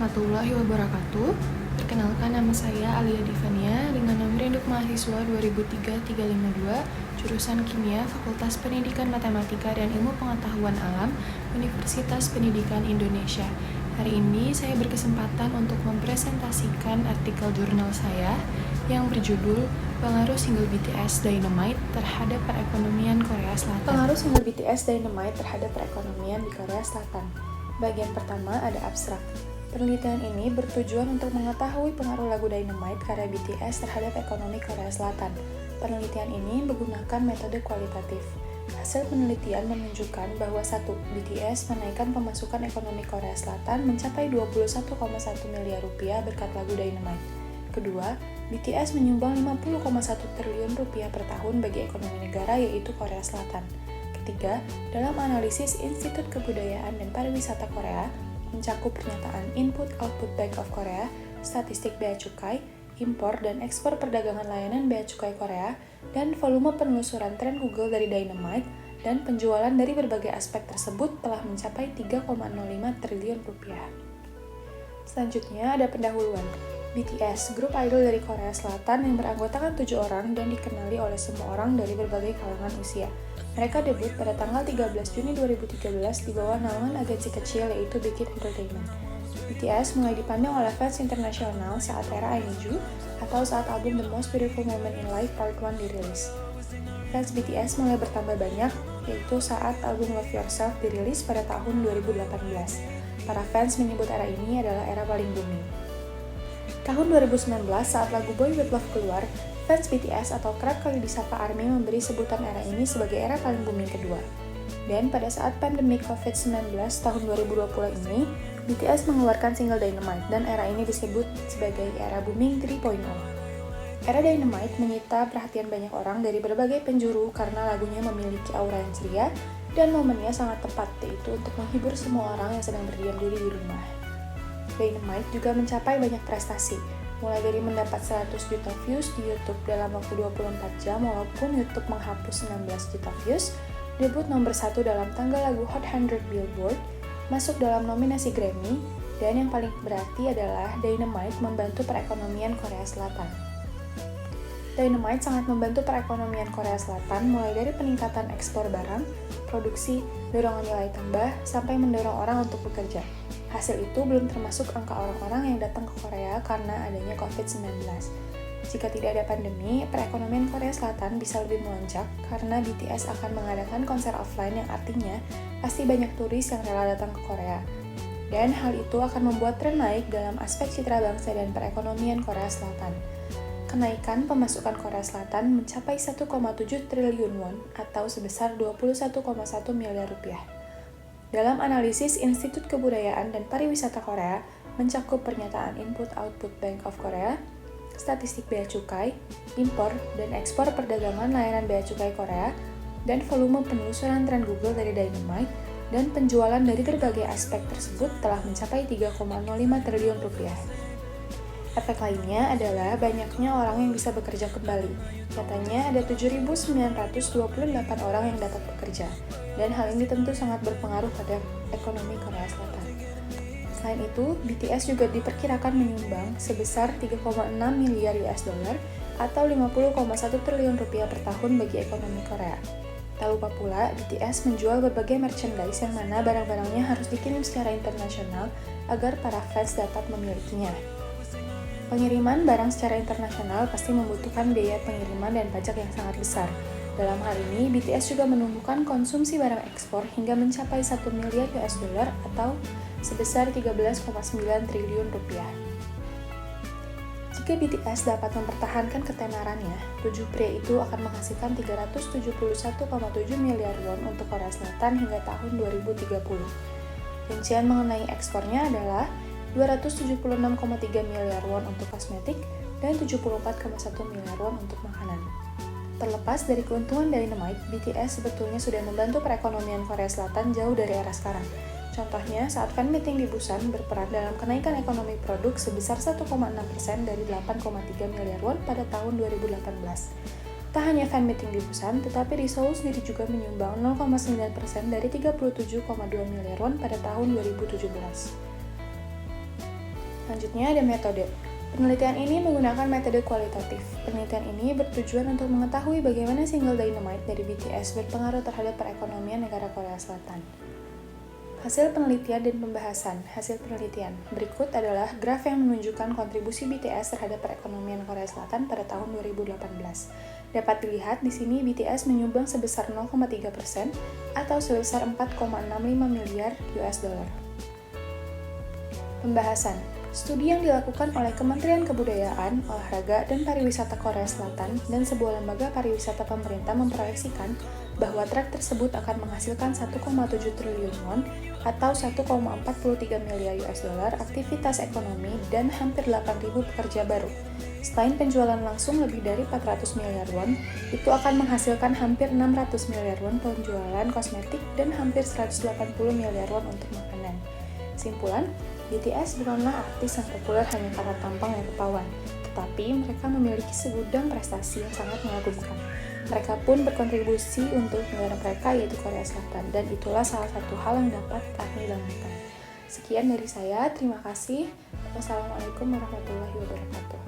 warahmatullahi wabarakatuh. Perkenalkan, nama saya Alia Divania dengan nomor induk mahasiswa 2003-352, jurusan Kimia, Fakultas Pendidikan Matematika dan Ilmu Pengetahuan Alam, Universitas Pendidikan Indonesia. Hari ini saya berkesempatan untuk mempresentasikan artikel jurnal saya yang berjudul Pengaruh Single BTS Dynamite terhadap perekonomian Korea Selatan. Pengaruh single BTS Dynamite terhadap perekonomian di Korea Selatan. Bagian pertama ada abstrak. Penelitian ini bertujuan untuk mengetahui pengaruh lagu Dynamite karya BTS terhadap ekonomi Korea Selatan. Penelitian ini menggunakan metode kualitatif. Hasil penelitian menunjukkan bahwa 1. BTS menaikkan pemasukan ekonomi Korea Selatan mencapai 21,1 miliar rupiah berkat lagu Dynamite. Kedua, BTS menyumbang 50,1 triliun rupiah per tahun bagi ekonomi negara yaitu Korea Selatan. Ketiga, dalam analisis Institut Kebudayaan dan Pariwisata Korea, mencakup pernyataan Input-Output Bank of Korea, statistik bea cukai, impor dan ekspor perdagangan layanan bea cukai Korea, dan volume penelusuran tren Google dari Dynamite, dan penjualan dari berbagai aspek tersebut telah mencapai 3,05 triliun rupiah. Selanjutnya ada pendahuluan. BTS, grup idol dari Korea Selatan yang beranggotakan 7 orang dan dikenali oleh semua orang dari berbagai kalangan usia. Mereka debut pada tanggal 13 Juni 2013 di bawah naungan agensi kecil yaitu Big Hit Entertainment. BTS mulai dipandang oleh fans internasional saat era I Need You atau saat album The Most Beautiful Moment in Life Part 1 dirilis. Fans BTS mulai bertambah banyak, yaitu saat album Love Yourself dirilis pada tahun 2018. Para fans menyebut era ini adalah era paling booming. Tahun 2019, saat lagu Boy With Love keluar, fans BTS atau kerap kali disapa ARMY memberi sebutan era ini sebagai era paling booming kedua. Dan pada saat pandemi COVID-19 tahun 2020 ini, BTS mengeluarkan single Dynamite dan era ini disebut sebagai era booming 3.0. Era Dynamite menyita perhatian banyak orang dari berbagai penjuru karena lagunya memiliki aura yang ceria dan momennya sangat tepat, yaitu untuk menghibur semua orang yang sedang berdiam diri di rumah. Dynamite juga mencapai banyak prestasi, mulai dari mendapat 100 juta views di YouTube dalam waktu 24 jam walaupun YouTube menghapus 16 juta views, debut nomor 1 dalam tangga lagu Hot 100 Billboard, masuk dalam nominasi Grammy, dan yang paling berarti adalah Dynamite membantu perekonomian Korea Selatan. Dynamite sangat membantu perekonomian Korea Selatan mulai dari peningkatan ekspor barang, produksi, dorongan nilai tambah, sampai mendorong orang untuk bekerja. Hasil itu belum termasuk angka orang-orang yang datang ke Korea karena adanya COVID-19. Jika tidak ada pandemi, perekonomian Korea Selatan bisa lebih melonjak karena BTS akan mengadakan konser offline yang artinya pasti banyak turis yang rela datang ke Korea. Dan hal itu akan membuat tren naik dalam aspek citra bangsa dan perekonomian Korea Selatan. Kenaikan pemasukan Korea Selatan mencapai 1,7 triliun won atau sebesar 21,1 miliar rupiah. Dalam analisis Institut Kebudayaan dan Pariwisata Korea, mencakup pernyataan Input-Output Bank of Korea, statistik bea cukai, impor dan ekspor perdagangan layanan bea cukai Korea, dan volume penelusuran tren Google dari Dynamite, dan penjualan dari berbagai aspek tersebut telah mencapai 3,05 triliun rupiah. Efek lainnya adalah banyaknya orang yang bisa bekerja kembali. Katanya ada 7.928 orang yang dapat bekerja, dan hal ini tentu sangat berpengaruh pada ekonomi Korea Selatan. Selain itu, BTS juga diperkirakan menyumbang sebesar 3,6 miliar US dollar atau 50,1 triliun rupiah per tahun bagi ekonomi Korea. Tak lupa pula, BTS menjual berbagai merchandise yang mana barang-barangnya harus dikirim secara internasional agar para fans dapat memilikinya. Pengiriman barang secara internasional pasti membutuhkan biaya pengiriman dan pajak yang sangat besar. Dalam hal ini, BTS juga menumbuhkan konsumsi barang ekspor hingga mencapai 1 miliar US dollar atau sebesar 13,9 triliun rupiah. Jika BTS dapat mempertahankan ketenarannya, 7 pria itu akan menghasilkan 371,7 miliar won untuk Korea Selatan hingga tahun 2030. Rincian mengenai ekspornya adalah 276,3 miliar won untuk kosmetik dan 74,1 miliar won untuk makanan. Terlepas dari keuntungan Dynamite, BTS sebetulnya sudah membantu perekonomian Korea Selatan jauh dari era sekarang. Contohnya, saat fan meeting di Busan berperan dalam kenaikan ekonomi produk sebesar 1,6% dari 8,3 miliar won pada tahun 2018. Tak hanya fan meeting di Busan, tetapi di Seoul sendiri juga menyumbang 0,9% dari 37,2 miliar won pada tahun 2017. Selanjutnya ada metode. Penelitian ini menggunakan metode kualitatif. Penelitian ini bertujuan untuk mengetahui bagaimana single dynamite dari BTS berpengaruh terhadap perekonomian negara Korea Selatan. Hasil penelitian dan pembahasan. Hasil penelitian. Berikut adalah graf yang menunjukkan kontribusi BTS terhadap perekonomian Korea Selatan pada tahun 2018. Dapat dilihat di sini BTS menyumbang sebesar 0,3% atau sebesar 4,65 miliar US dollar. Pembahasan. Studi yang dilakukan oleh Kementerian Kebudayaan, Olahraga, dan Pariwisata Korea Selatan dan sebuah lembaga pariwisata pemerintah memproyeksikan bahwa trek tersebut akan menghasilkan 1,7 triliun won atau 1,43 miliar US dollar aktivitas ekonomi dan hampir 8.000 pekerja baru. Selain penjualan langsung lebih dari 400 miliar won, itu akan menghasilkan hampir 600 miliar won penjualan kosmetik dan hampir 180 miliar won untuk makanan. Simpulan, BTS bukanlah artis yang populer hanya karena tampang yang kepawan, tetapi mereka memiliki segudang prestasi yang sangat mengagumkan. Mereka pun berkontribusi untuk negara mereka yaitu Korea Selatan, dan itulah salah satu hal yang dapat kami banggakan. Sekian dari saya, terima kasih. Wassalamualaikum warahmatullahi wabarakatuh.